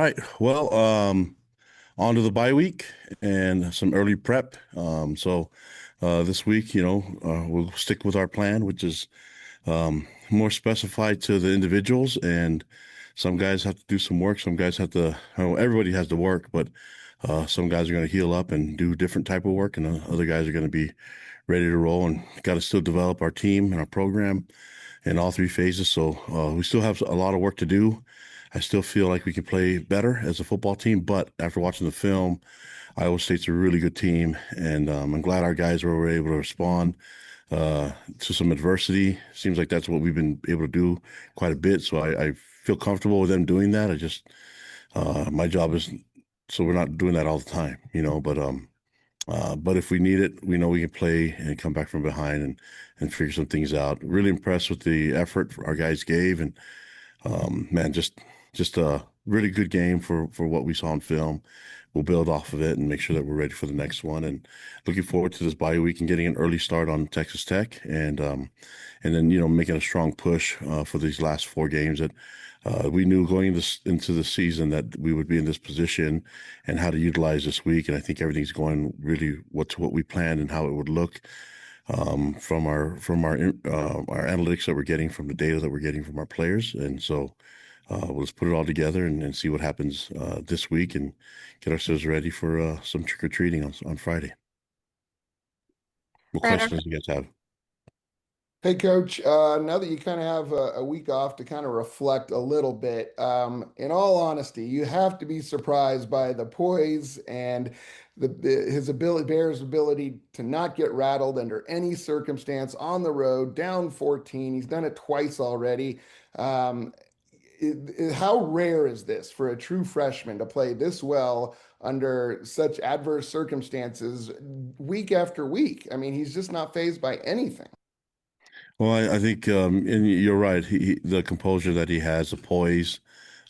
right. Well, on to the bye week and some early prep. This week, we'll stick with our plan, which is more specified to the individuals. And some guys have to do some work. Some guys have to, everybody has to work, but some guys are going to heal up and do different type of work, and other guys are going to be ready to roll and got to still develop our team and our program in all three phases. So we still have a lot of work to do. I still feel like we can play better as a football team, but after watching the film, Iowa State's a really good team, and I'm glad our guys were able to respond to some adversity. Seems like that's what we've been able to do quite a bit. So I feel comfortable with them doing that. My job is so we're not doing that all the time, but if we need it, we know we can play and come back from behind and figure some things out. Really impressed with the effort our guys gave, and man, just a really good game for what we saw on film. We'll build off of it and make sure that we're ready for the next one. And looking forward to this bye week and getting an early start on Texas Tech, and then making a strong push for these last four games that we knew going into the season that we would be in this position and how to utilize this week. And I think everything's going really what we planned and how it would look from our analytics that we're getting, from the data that we're getting from our players. And so we'll just put it all together and see what happens this week and get ourselves ready for some trick or treating on Friday. What Right. questions do you guys have? Hey, Coach, now that you kind of have a week off to kind of reflect a little bit, in all honesty, you have to be surprised by the poise and his ability, Bear's ability to not get rattled under any circumstance on the road, down 14. He's done it twice already. How rare is this for a true freshman to play this well under such adverse circumstances week after week? I mean, he's just not fazed by anything. Well, I think, and you're right. The composure that he has, the poise,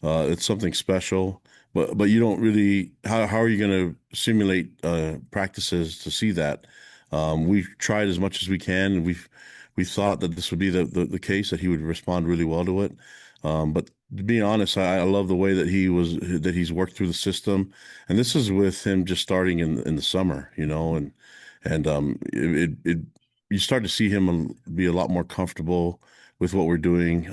it's something special. But you don't really. How are you going to simulate practices to see that? We've tried as much as we can, and we thought that this would be the case, that he would respond really well to it. But to be honest, I love the way that he's worked through the system, and this is with him just starting in the summer, and you start to see him be a lot more comfortable with what we're doing.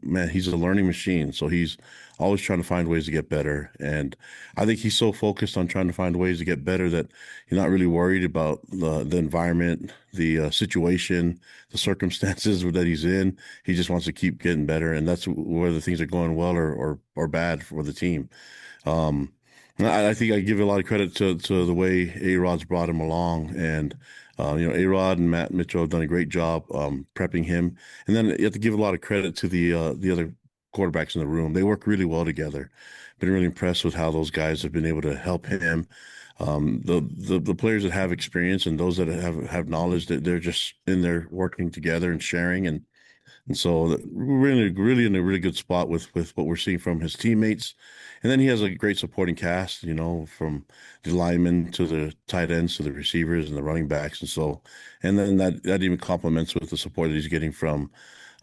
Man, he's a learning machine, so he's always trying to find ways to get better. And I think he's so focused on trying to find ways to get better that he's not really worried about the environment, the situation, the circumstances that he's in. He just wants to keep getting better, and that's whether things are going well or bad for the team. I think I give a lot of credit to the way A-Rod's brought him along, and A-Rod and Matt Mitchell have done a great job prepping him. And then you have to give a lot of credit to the other quarterbacks in the room. They work really well together. Been really impressed with how those guys have been able to help him. The players that have experience and those that have knowledge, that they're just in there working together and sharing, and so we're really in a really good spot with what we're seeing from his teammates. And then he has a great supporting cast, from the linemen to the tight ends to the receivers and the running backs. And then that even complements with the support that he's getting from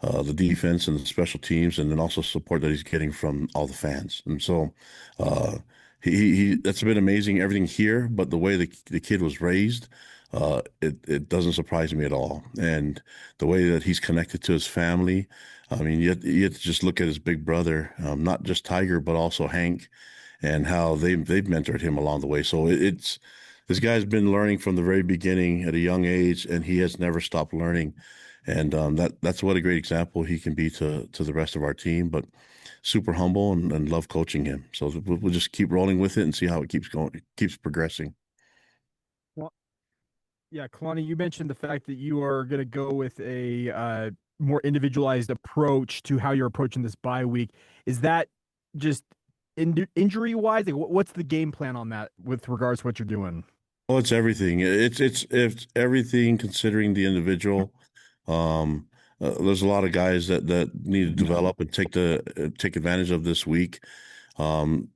the defense and the special teams, and then also support that he's getting from all the fans. And so he that's been amazing, everything here, but the way the kid was raised, it doesn't surprise me at all. And the way that he's connected to his family, I mean, you have to just look at his big brother, not just Tiger, but also Hank, and how they've mentored him along the way. So this guy's been learning from the very beginning at a young age, and he has never stopped learning. And that's what a great example he can be to the rest of our team. But super humble and love coaching him. So we'll just keep rolling with it and see how it keeps going, keeps progressing. Yeah, Kalani, you mentioned the fact that you are going to go with a more individualized approach to how you're approaching this bye week. Is that just injury-wise? Like, what's the game plan on that with regards to what you're doing? Oh, it's everything. It's everything considering the individual. There's a lot of guys that need to develop and take advantage of this week to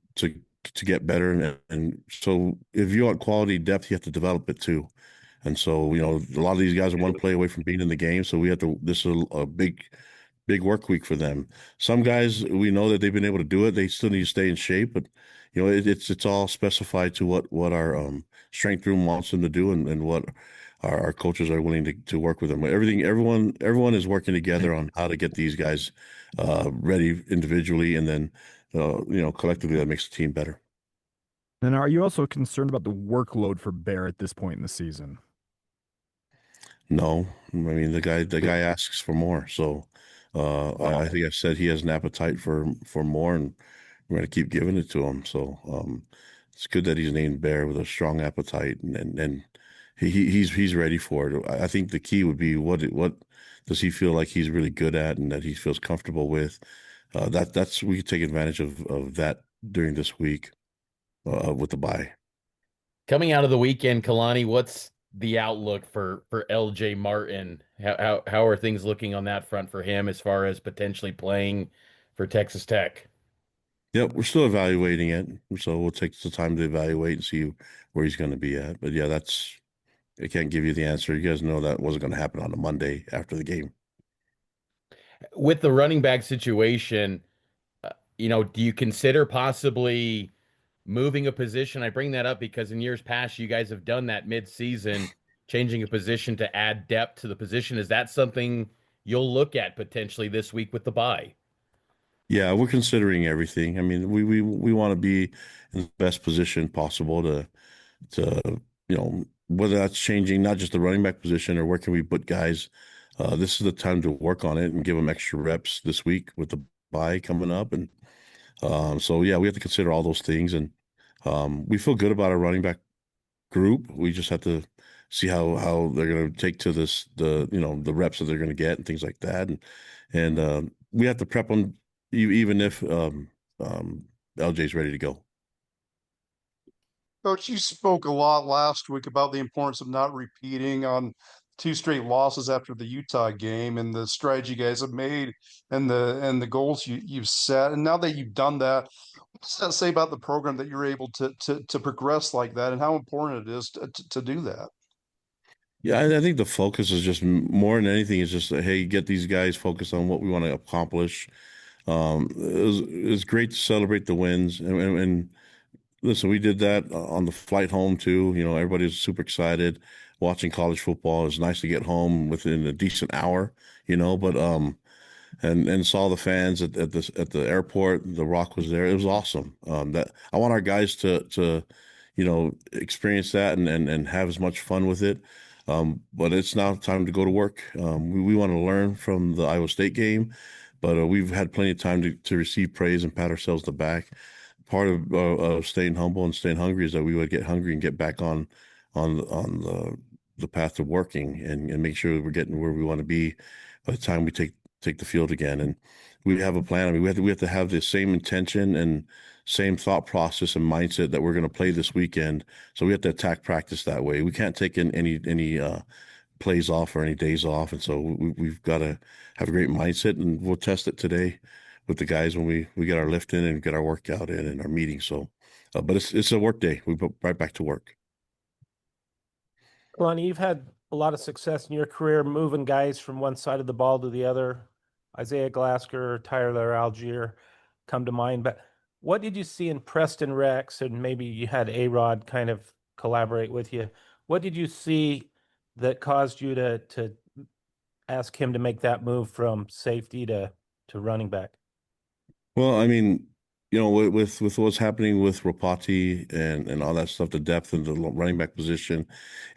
get better. And so if you want quality depth, you have to develop it too. And so, a lot of these guys are one play away from being in the game. So we have to, this is a big big work week for them. Some guys, we know that they've been able to do it. They still need to stay in shape, but it's all specified to what our strength room wants them to do, and what our coaches are willing to work with them. Everyone is working together on how to get these guys ready individually, and then collectively that makes the team better. And are you also concerned about the workload for Bear at this point in the season? No, I mean the guy asks for more, so I think I said he has an appetite for more, and we're going to keep giving it to him. So it's good that he's named Bear with a strong appetite, and he's ready for it. I think the key would be what does he feel like he's really good at and that he feels comfortable with. That's we can take advantage of that during this week with the bye. Coming out of the weekend, Kalani, what's the outlook for LJ Martin? How are things looking on that front for him as far as potentially playing for Texas Tech? Yep, we're still evaluating it, so we'll take the time to evaluate and see where he's going to be at. But yeah, I can't give you the answer. You guys know that wasn't going to happen on a Monday after the game. With the running back situation, do you consider possibly moving a position? I bring that up because in years past, you guys have done that mid-season, changing a position to add depth to the position. Is that something you'll look at potentially this week with the bye? Yeah, we're considering everything. I mean, we want to be in the best position possible to whether that's changing not just the running back position or where can we put guys. This is the time to work on it and give them extra reps this week with the bye coming up, and so yeah, we have to consider all those things, and we feel good about our running back group. We just have to see how they're going to take to the reps that they're going to get and things like that, and we have to prep them even if LJ's ready to go. Coach, you spoke a lot last week about the importance of not repeating on two straight losses after the Utah game and the strides you guys have made and the goals you've set. And now that you've done that, what does that say about the program that you're able to progress like that, and how important it is to do that? Yeah, I think the focus is just more than anything is just hey, get these guys focused on what we want to accomplish. It was great to celebrate the wins, and listen, we did that on the flight home too. Everybody was super excited watching college football. It was nice to get home within a decent hour. But and saw the fans at the airport. The Rock was there. It was awesome. That I want our guys to experience that and have as much fun with it. But it's now time to go to work. We want to learn from the Iowa State game, but we've had plenty of time to receive praise and pat ourselves on the back. Part of staying humble and staying hungry is that we would get hungry and get back on the path to working and make sure that we're getting where we want to be by the time we take the field again. And we have a plan. I mean, we have to have the same intention and same thought process and mindset that we're going to play this weekend. So we have to attack practice that way. We can't take in any plays off or any days off. And so we've got to have a great mindset, and we'll test it today with the guys when we get our lift in and get our workout in and our meeting. So, but it's a work day. We go right back to work. Kalani, you've had a lot of success in your career moving guys from one side of the ball to the other. Isaiah Glasker, Tyler Algier come to mind. But what did you see in Preston Rex, and maybe you had A-Rod kind of collaborate with you? What did you see that caused you to ask him to make that move from safety to running back? Well, I mean, with what's happening with Ropati and all that stuff, the depth in the running back position,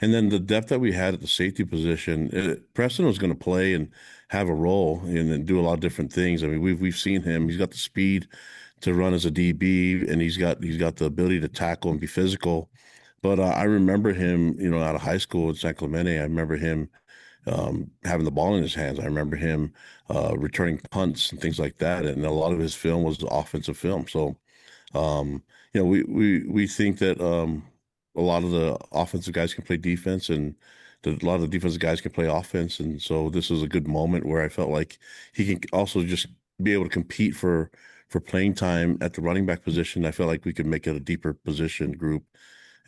and then the depth that we had at the safety position, Preston was going to play and have a role and do a lot of different things. I mean, we've seen him. He's got the speed to run as a DB, and he's got the ability to tackle and be physical. But I remember him, out of high school at San Clemente. I remember him having the ball in his hands. I remember him returning punts and things like that. And a lot of his film was offensive film. So, we think that a lot of the offensive guys can play defense, and a lot of the defensive guys can play offense. And so this is a good moment where I felt like he can also just be able to compete for playing time at the running back position. I felt like we could make it a deeper position group.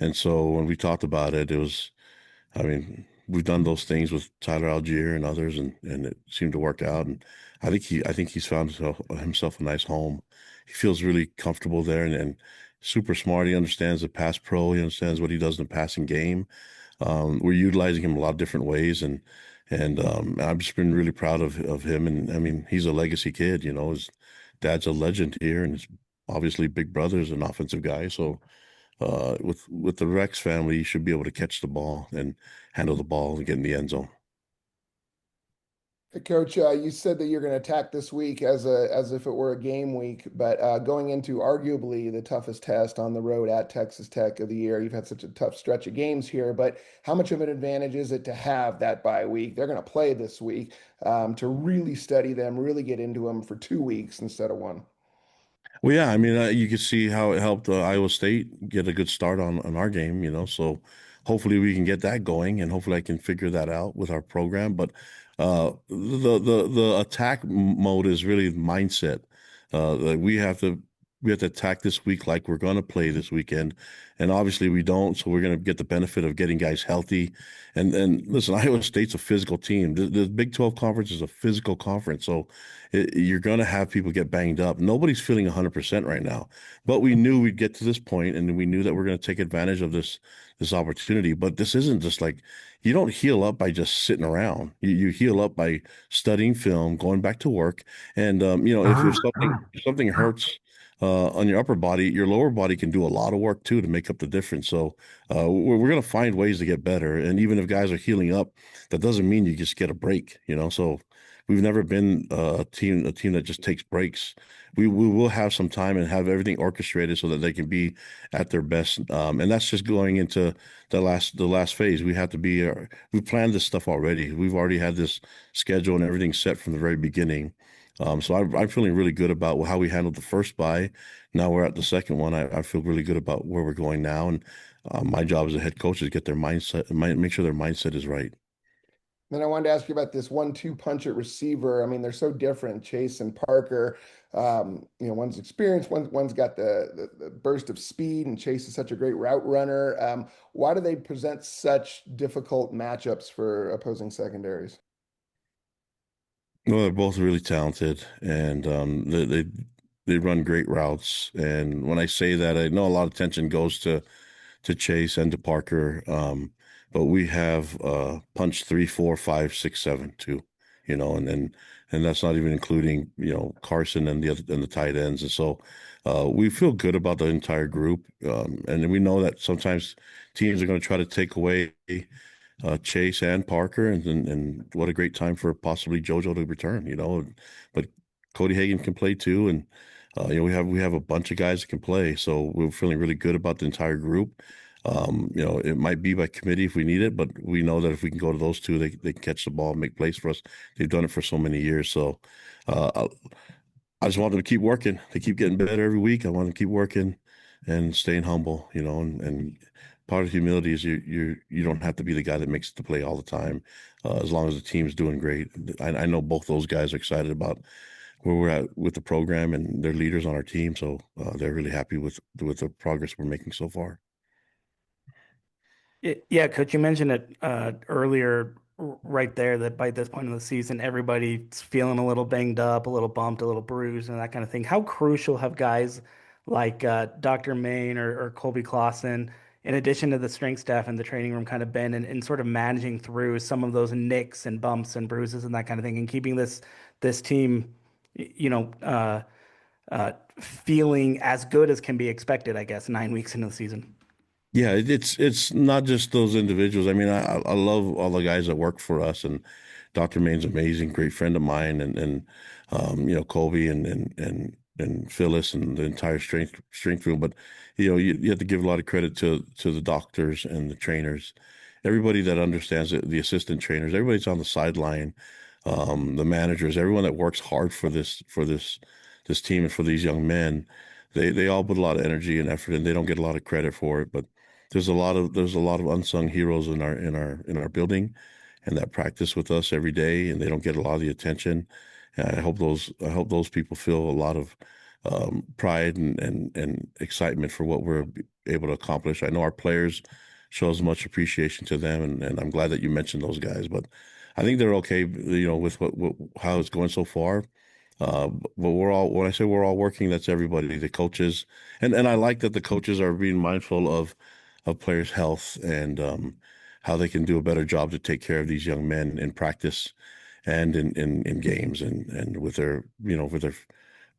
And so when we talked about it, it was, I mean, we've done those things with Tyler Algier and others, and it seemed to work out. And I think he's found himself a nice home. He feels really comfortable there, and super smart. He understands the pass pro. He understands what he does in the passing game. We're utilizing him a lot of different ways, and I've just been really proud of him. And I mean, he's a legacy kid. You know, his dad's a legend here, and his obviously big brother's an offensive guy. So with the Rex family, you should be able to catch the ball and handle the ball and get in the end zone. Hey, Coach, you said that you're going to attack this week as if it were a game week, but going into arguably the toughest test on the road at Texas Tech of the year. You've had such a tough stretch of games here, but how much of an advantage is it to have that bye week? They're going to play this week, to really study them, really get into them for 2 weeks instead of one. Well, yeah, I mean, you could see how it helped Iowa State get a good start on our game, you know. So hopefully we can get that going, and hopefully I can figure that out with our program. But the attack mode is really mindset. Like we have to attack this week like we're going to play this weekend, and obviously we don't. So we're going to get the benefit of getting guys healthy. And listen, Iowa State's a physical team. The Big 12 conference is a physical conference, so you're going to have people get banged up. Nobody's feeling 100% right now, but we knew we'd get to this point, and we knew that we're going to take advantage of this opportunity. But this isn't just like, you don't heal up by just sitting around. You heal up by studying film, going back to work, and you know, if something hurts on your upper body, your lower body can do a lot of work too to make up the difference. So we're going to find ways to get better. And even if guys are healing up, that doesn't mean you just get a break, you know. So we've never been a team that just takes breaks. We will have some time and have everything orchestrated so that they can be at their best. And that's just going into the last phase. We have to be. We planned this stuff already. We've already had this schedule and everything set from the very beginning. So I'm feeling really good about how we handled the first bye. Now we're at the second one. I feel really good about where we're going now. And my job as a head coach is get their mindset, make sure their mindset is right. Then I wanted to ask you about this 1-2 punch at receiver. I mean, they're so different, Chase and Parker. One's experienced, one's got the burst of speed, and Chase is such a great route runner. Why do they present such difficult matchups for opposing secondaries? Well, they're both really talented, and they run great routes. And when I say that, I know a lot of attention goes to Chase and to Parker. But we have punch 3, 4, 5, 6, 7 too, you know, and that's not even including, you know, Carson and the tight ends. And so we feel good about the entire group. And we know that sometimes teams are going to try to take away Chase and Parker, and what a great time for possibly JoJo to return, you know. But Cody Hagan can play too, and we have a bunch of guys that can play, so we're feeling really good about the entire group. It might be by committee if we need it, but we know that if we can go to those two, they can catch the ball and make plays for us. They've done it for so many years, so I just want them to keep working. They keep getting better every week. I want them to keep working and staying humble, you know, and part of humility is you don't have to be the guy that makes the play all the time, as long as the team's doing great. I know both those guys are excited about where we're at with the program, and they're leaders on our team, so they're really happy with the progress we're making so far. Yeah, Coach, you mentioned it earlier, right there, that by this point in the season, everybody's feeling a little banged up, a little bumped, a little bruised, and that kind of thing. How crucial have guys like Dr. Main or Colby Clausen, in addition to the strength staff and the training room, kind of been in sort of managing through some of those nicks and bumps and bruises and that kind of thing, and keeping this team, feeling as good as can be expected, I guess, 9 weeks into the season? Yeah, it's not just those individuals. I mean, I love all the guys that work for us, and Dr. Main's amazing, great friend of mine, and Colby and Phyllis and the entire strength room. But you have to give a lot of credit to the doctors and the trainers, everybody that understands it, the assistant trainers, everybody's on the sideline, the managers, everyone that works hard for this team and for these young men. They all put a lot of energy and effort, and they don't get a lot of credit for it, but there's a lot of unsung heroes in our building, and that practice with us every day, and they don't get a lot of the attention. And I hope those people feel a lot of pride and excitement for what we're able to accomplish. I know our players show as much appreciation to them. And I'm glad that you mentioned those guys. But I think they're okay, with how it's going so far. But when I say we're all working, that's everybody, the coaches, and I like that the coaches are being mindful of players' health and how they can do a better job to take care of these young men in practice and in games and with their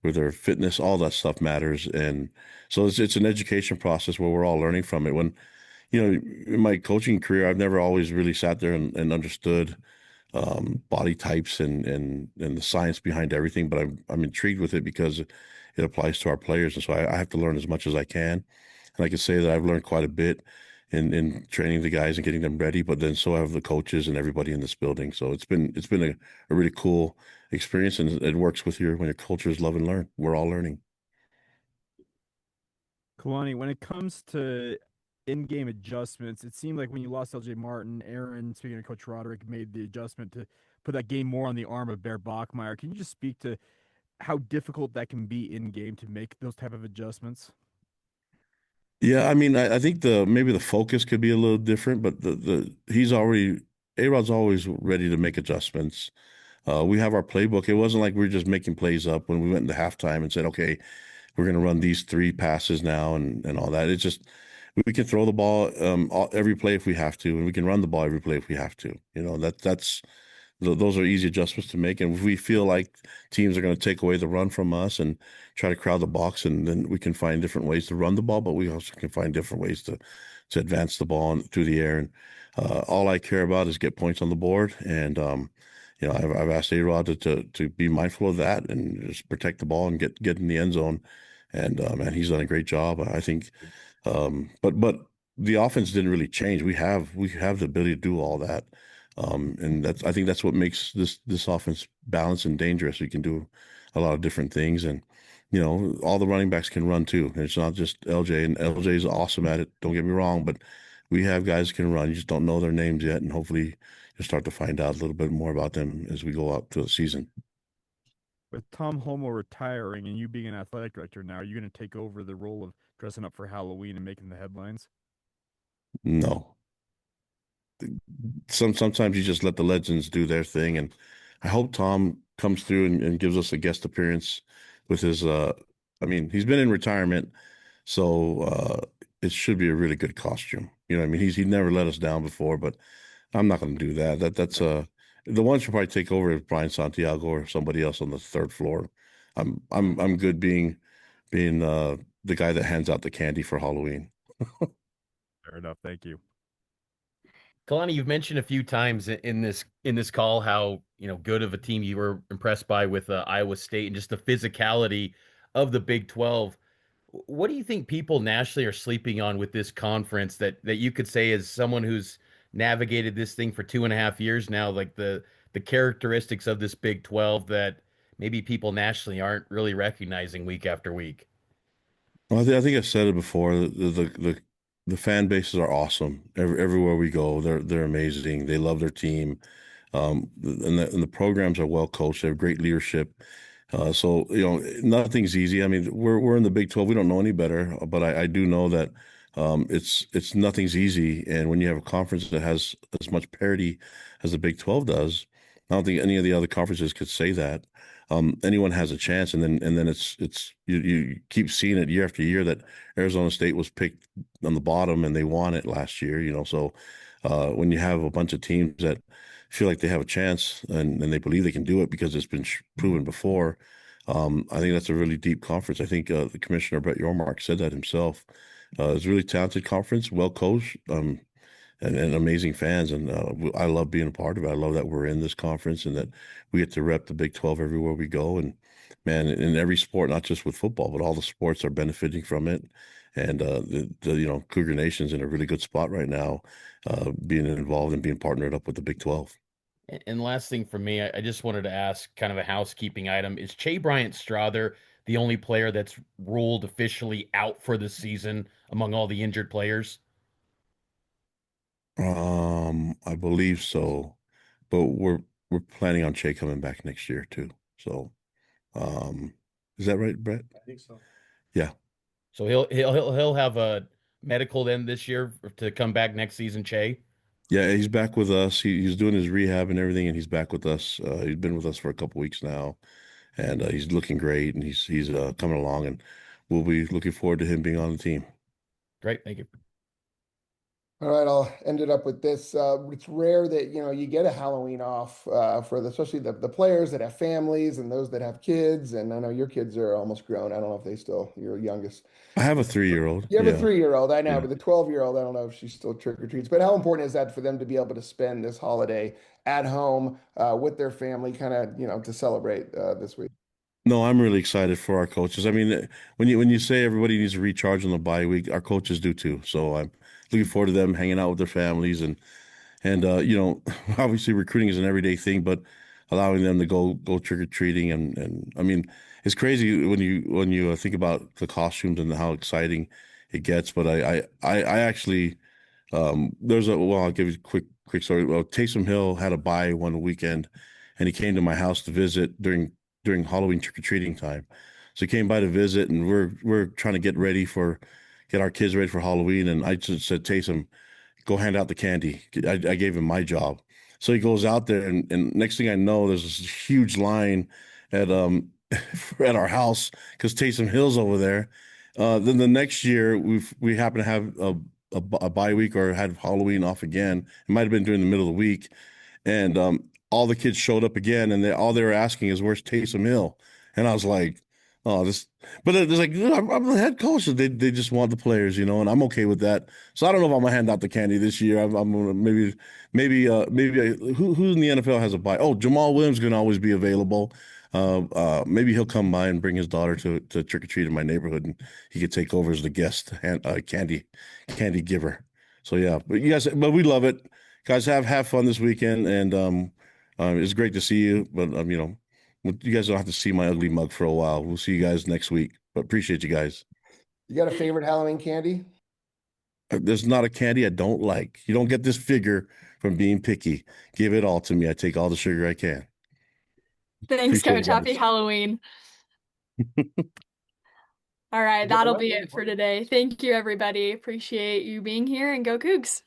with their fitness. All that stuff matters, and so it's an education process where we're all learning from it. When in my coaching career, I've never always really sat there and understood body types and the science behind everything, but I'm intrigued with it because it applies to our players, and so I have to learn as much as I can. And I can say that I've learned quite a bit in training the guys and getting them ready, but then so have the coaches and everybody in this building. So it's been a really cool experience, and it works with when your coaches love and learn. We're all learning. Kalani, when it comes to in-game adjustments, it seemed like when you lost LJ Martin, Aaron, speaking of Coach Roderick, made the adjustment to put that game more on the arm of Bear Bachmeyer. Can you just speak to how difficult that can be in-game to make those type of adjustments? Yeah, I mean, I think maybe the focus could be a little different, but A-Rod's always ready to make adjustments. We have our playbook. It wasn't like we were just making plays up when we went into halftime and said, okay, we're going to run these 3 passes now and all that. It's just we can throw the ball every play if we have to, and we can run the ball every play if we have to. Those are easy adjustments to make. And if we feel like teams are going to take away the run from us and try to crowd the box, and then we can find different ways to run the ball, but we also can find different ways to advance the ball through the air. And all I care about is get points on the board. And I've asked A-Rod to be mindful of that and just protect the ball and get in the end zone. And man, he's done a great job, I think. But the offense didn't really change. We have the ability to do all that. And I think that's what makes this offense balanced and dangerous. We can do a lot of different things, and all the running backs can run too. And it's not just LJ, and LJ is awesome at it. Don't get me wrong, but we have guys who can run. You just don't know their names yet, and hopefully you'll start to find out a little bit more about them as we go out through the season. With Tom Homo retiring and you being an athletic director now, are you going to take over the role of dressing up for Halloween and making the headlines? No. Sometimes you just let the legends do their thing, and I hope Tom comes through and gives us a guest appearance with his I mean, he's been in retirement, so it should be a really good costume. I mean, he never let us down before, but I'm not going to do that. That's the one should probably take over is Brian Santiago or somebody else on the third floor. I'm good being the guy that hands out the candy for Halloween. Fair enough. Thank you. Kalani, you've mentioned a few times in this call how good of a team you were impressed by with Iowa State and just the physicality of the Big 12. What do you think people nationally are sleeping on with this conference that you could say as someone who's navigated this thing for 2.5 years now, like the characteristics of this Big 12 that maybe people nationally aren't really recognizing week after week? Well, I think I've said it before. The fan bases are awesome. Everywhere we go, they're amazing. They love their team, and the programs are well coached. They have great leadership. So nothing's easy. I mean, we're in the Big 12. We don't know any better, but I do know that it's nothing's easy. And when you have a conference that has as much parity as the Big 12 does, I don't think any of the other conferences could say that. Anyone has a chance, and then it's you keep seeing it year after year that Arizona State was picked on the bottom and they won it last year. So when you have a bunch of teams that feel like they have a chance and they believe they can do it because it's been proven before, I think that's a really deep conference. I think the commissioner Brett Yormark said that himself. It's a really talented conference, well coached. And amazing fans. And I love being a part of it. I love that we're in this conference and that we get to rep the Big 12 everywhere we go. And man, in every sport, not just with football, but all the sports are benefiting from it. And the Cougar Nation's in a really good spot right now, being involved and being partnered up with the Big 12. And last thing for me, I just wanted to ask kind of a housekeeping item. Is Che Bryant Strother the only player that's ruled officially out for the season among all the injured players? I believe so, but we're planning on Che coming back next year too. So, is that right, Brett? I think so. Yeah. So he'll have a medical then this year to come back next season, Che? Yeah, he's back with us. He's doing his rehab and everything, and he's back with us. He's been with us for a couple weeks now, and he's looking great, and he's coming along, and we'll be looking forward to him being on the team. Great, thank you. All right, I'll end it up with this. It's rare that you get a Halloween off for especially the players that have families and those that have kids. And I know your kids are almost grown. I don't know if they still your youngest. I have a 3-year-old. You have a Yeah. 3-year-old, I know, Yeah. but the 12-year-old, I don't know if she still trick or treats. But how important is that for them to be able to spend this holiday at home with their family, kind of to celebrate this week? No, I'm really excited for our coaches. I mean, when you say everybody needs to recharge on the bye week, our coaches do too. So I'm looking forward to them hanging out with their families and obviously recruiting is an everyday thing, but allowing them to go trick or treating and I mean, it's crazy when you think about the costumes and how exciting it gets. But I actually I'll give you a quick story. Well, Taysom Hill had a bye one weekend, and he came to my house to visit during Halloween trick or treating time. So he came by to visit, and we're trying to get our kids ready for Halloween. And I just said, Taysom, go hand out the candy. I gave him my job. So he goes out there, and next thing I know, there's this huge line at at our house because Taysom Hill's over there. Then the next year, we happen to have a bye week or had Halloween off again. It might have been during the middle of the week, and all the kids showed up again, and all they were asking is, "Where's Taysom Hill?" And I was like, "Oh, this." But it's like, "Dude, I'm the head coach. They just want the players, and I'm okay with that. So I don't know if I'm gonna hand out the candy this year. I'm gonna maybe who in the NFL has a bye? Oh, Jamal Williams gonna always be available. Maybe he'll come by and bring his daughter to trick or treat in my neighborhood, and he could take over as the guest and candy giver. So yeah, but we love it, guys. Have fun this weekend, and it's great to see you. But you guys don't have to see my ugly mug for a while. We'll see you guys next week. But appreciate you guys. You got a favorite Halloween candy? There's not a candy I don't like. You don't get this figure from being picky. Give it all to me. I take all the sugar I can. Thanks, Appreciate Coach. it, Happy guys. Halloween. All right, that'll be it for today. Thank you, everybody. Appreciate you being here, and go Cougs.